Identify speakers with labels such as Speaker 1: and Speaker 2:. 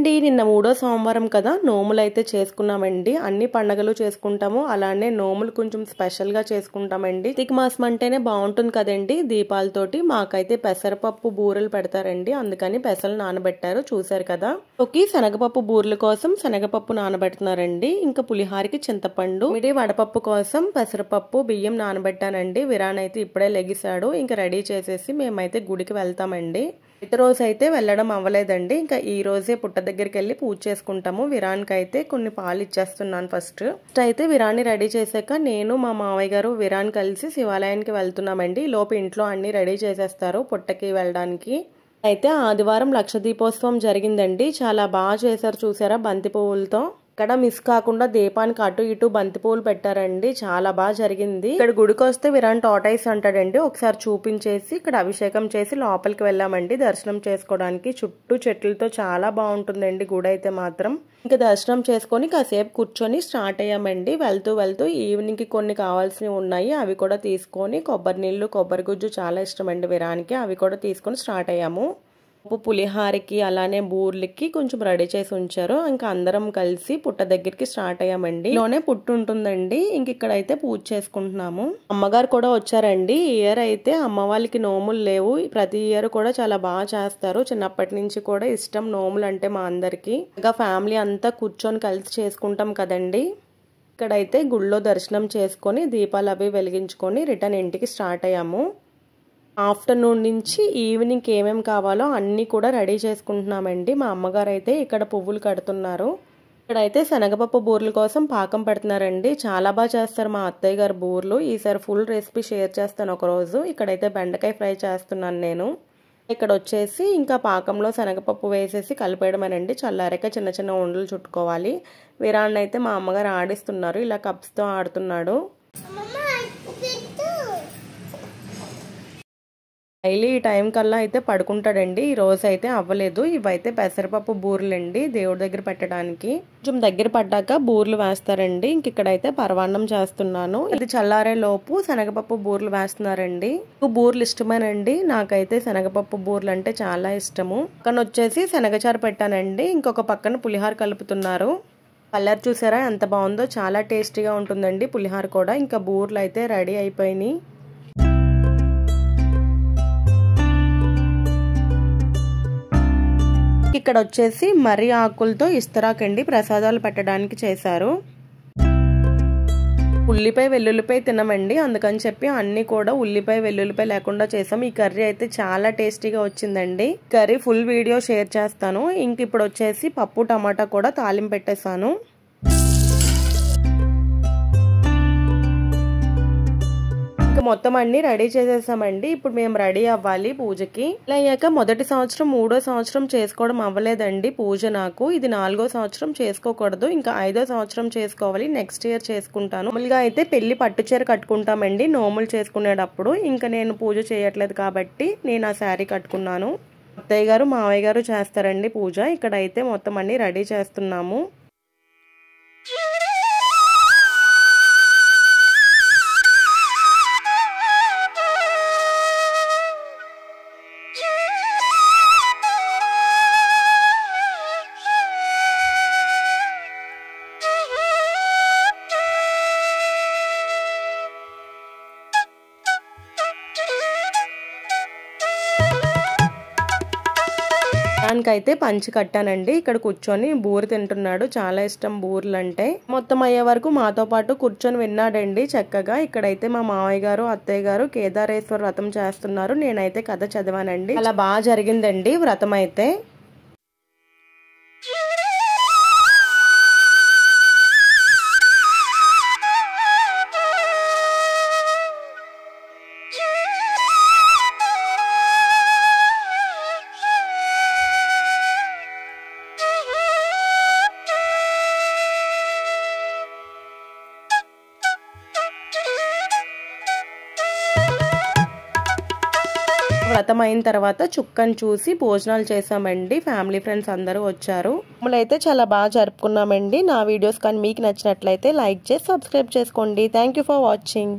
Speaker 1: అండి నిన్న మూడో సోమవారం కదా నోములు అయితే చేసుకున్నామండి. అన్ని పండగలు చేసుకుంటాము, అలానే నోములు కొంచెం స్పెషల్ గా చేసుకుంటామండి. కార్తీక మాసం అంటేనే బాగుంటుంది కదండి దీపాలతోటి. మాకైతే పెసరపప్పు బూరెలు పెడతారండి, అందుకని పెసలు నానబెట్టారు చూసారు కదా. ఓకే, శనగపప్పు బూరెల కోసం శనగపప్పు నానబెడుతున్నారండి. ఇంకా పులిహారికి చింతపండు, మిడి వడపప్పు కోసం పెసరపప్పు బియ్యం నానబెట్టానండి. విరాన్ అయితే ఇప్పుడే లెగిసాడు. ఇంకా రెడీ చేసేసి మేమైతే గుడికి వెళ్తామండి. ఇతర రోజు అయితే వెళ్ళడం అవ్వలేదండి. ఇంకా ఈ రోజే పుట్ట దగ్గరికి వెళ్ళి పూజ చేసుకుంటాము. విరాన్కి అయితే కొన్ని పాలు ఇచ్చేస్తున్నాను. ఫస్ట్ అయితే విరాన్ని రెడీ చేసాక నేను మా మావయ్య గారు విరాన్ కలిసి శివాలయానికి వెళ్తున్నామండి. లోపు ఇంట్లో అన్ని రెడీ చేసేస్తారు పుట్టకి వెళ్ళడానికి. అయితే ఆదివారం లక్ష దీపోత్సవం జరిగిందండి. చాలా బాగా చేశారు చూసారా, బంతి పువ్వులతో. ఇక్కడ మిస్ కాకుండా దీపానికి అటు ఇటు బంతి పువ్వులు పెట్టారండి. చాలా బాగా జరిగింది. ఇక్కడ గుడికి వస్తే విరాన్ టాటాయిస్ అంటాడండి. ఒకసారి చూపించేసి ఇక్కడ అభిషేకం చేసి లోపలికి వెళ్ళామండి దర్శనం చేసుకోవడానికి. చుట్టూ చెట్లతో చాలా బాగుంటుందండి గుడి అయితే మాత్రం. ఇంకా దర్శనం చేసుకొని కాసేపు కూర్చొని స్టార్ట్ అయ్యామండి. వెళ్తూ వెళ్తూ ఈవినింగ్ కి కొన్ని కావాల్సినవి ఉన్నాయి, అవి కూడా తీసుకొని కొబ్బరి నీళ్లు కొబ్బరి గుజ్జు చాలా ఇష్టం అండి విరానికి, అవి కూడా తీసుకొని స్టార్ట్ అయ్యాము. పులిహారకి అలానే బూర్లకి కొంచెం రెడీ చేసి ఉంచారు. ఇంకా అందరం కలిసి పుట్ట దగ్గరికి స్టార్ట్ అయ్యామండి. లోనే పుట్టు ఉంటుందండి. ఇంక ఇక్కడైతే పూజ చేసుకుంటున్నాము. అమ్మగారు కూడా వచ్చారండి. ఈ ఇయర్ అయితే అమ్మ వాళ్ళకి నోములు లేవు. ప్రతి ఇయర్ కూడా చాలా బాగా చేస్తారు. చిన్నప్పటి నుంచి కూడా ఇష్టం నోములు అంటే మా అందరికి. ఇంకా ఫ్యామిలీ అంతా కూర్చొని కలిసి చేసుకుంటాం కదండి. ఇక్కడైతే గుళ్ళో దర్శనం చేసుకొని దీపాలు అవి వెలిగించుకొని రిటర్న్ ఇంటికి స్టార్ట్ అయ్యాము. ఆఫ్టర్నూన్ నుంచి ఈవినింగ్ ఏమేమి కావాలో అన్నీ కూడా రెడీ చేసుకుంటున్నామండి. మా అమ్మగారు అయితే ఇక్కడ పువ్వులు కడుతున్నారు. ఇక్కడైతే శనగపప్పు బూరెల కోసం పాకం పెడుతున్నారండి. చాలా బాగా చేస్తారు మా అత్తయ్య గారు బూరెలు. ఈసారి ఫుల్ రెసిపీ షేర్ చేస్తాను ఒకరోజు. ఇక్కడైతే బెండకాయ ఫ్రై చేస్తున్నాను నేను. ఇక్కడ వచ్చేసి ఇంకా పాకంలో శనగపప్పు వేసేసి కలిపేయడమేనండి. చల్లారాక చిన్న చిన్న ఉండలు చుట్టుకోవాలి. విరాన్ అయితే మా అమ్మగారు ఆడిస్తున్నారు, ఇలా కప్స్తో ఆడుతున్నాడు. డైలీ ఈ టైం కల్లా అయితే పడుకుంటాడండి. ఈ రోజు అయితే అవ్వలేదు. ఇవైతే పెసరపప్పు బూరెలండి దేవుడి దగ్గర పెట్టడానికి. కొంచెం దగ్గర పడ్డాక బూరెలు వేస్తారండి. ఇంక ఇక్కడైతే పరవాన్నం చేస్తున్నాను. ఇది చల్లారే లోపు శనగపప్పు బూరెలు వేస్తున్నారండి. బూరెలు ఇష్టమేనండి, నాకైతే శనగపప్పు బూరెలు అంటే చాలా ఇష్టము. పక్కన వచ్చేసి శనగచారు పెట్టానండి. ఇంకొక పక్కన పులిహార కలుపుతున్నారు. కలర్ చూసారా ఎంత బాగుందో, చాలా టేస్టీగా ఉంటుందండి పులిహార కూడా. ఇంకా బూరెలు అయితే రెడీ అయిపోయినాయి. ఇక్కడ వచ్చేసి మర్రి ఆకులతో ఇస్తరాకండి ప్రసాదాలు పెట్టడానికి చేశారు. ఉల్లిపాయ వెల్లుల్లిపాయ తినమండి, అందుకని చెప్పి అన్ని కూడా ఉల్లిపాయ వెల్లుల్లిపాయ లేకుండా చేసాం. ఈ కర్రీ అయితే చాలా టేస్టీగా వచ్చిందండి. కర్రీ ఫుల్ వీడియో షేర్ చేస్తాను. ఇంక ఇప్పుడు వచ్చేసి పప్పు టమాటా కూడా తాలింపు పెట్టేశాను. మొత్తం అన్ని రెడీ చేసేసామండి. ఇప్పుడు మేము రెడీ అవ్వాలి పూజకి. ఇలా అయ్యాక మొదటి సంవత్సరం 3వ సంవత్సరం చేసుకోవడం అవ్వలేదండి పూజ నాకు. ఇది 4వ సంవత్సరం చేసుకోకూడదు, ఇంకా 5వ సంవత్సరం చేసుకోవాలి. నెక్స్ట్ ఇయర్ చేసుకుంటాను. మామూలుగా అయితే పెళ్లి పట్టుచీర కట్టుకుంటామండి నోములు చేసుకునేటప్పుడు. ఇంకా నేను పూజ చేయట్లేదు కాబట్టి నేను ఆ శారీ కట్టుకున్నాను. అత్తయ్య గారు మావయ్య గారు చేస్తారండి పూజ. ఇక్కడైతే మొత్తం అన్ని రెడీ చేస్తున్నాము. అయితే పంచి కట్టానండి. ఇక్కడ కూర్చొని బూరె తింటున్నాడు, చాలా ఇష్టం బూరెలు అంటే. మొత్తం అయ్యే వరకు మాతో పాటు కూర్చొని విన్నాడండి చక్కగా. ఇక్కడైతే మా మావయ్య గారు అత్తయ్య గారు కేదారేశ్వర వ్రతం చేస్తున్నారు. నేనైతే కథ చదివానండి. అలా బాగా జరిగిందండి వ్రతం అయితే. వ్రతం అయిన తర్వాత చుక్కని చూసి భోజనాలు చేసామండి. ఫ్యామిలీ ఫ్రెండ్స్ అందరూ వచ్చారు. అయితే చాలా బాగా జరుపుకున్నామండి. నా వీడియోస్ కానీ మీకు నచ్చినట్లయితే లైక్ చేసి సబ్స్క్రైబ్ చేసుకోండి. Thank you for watching.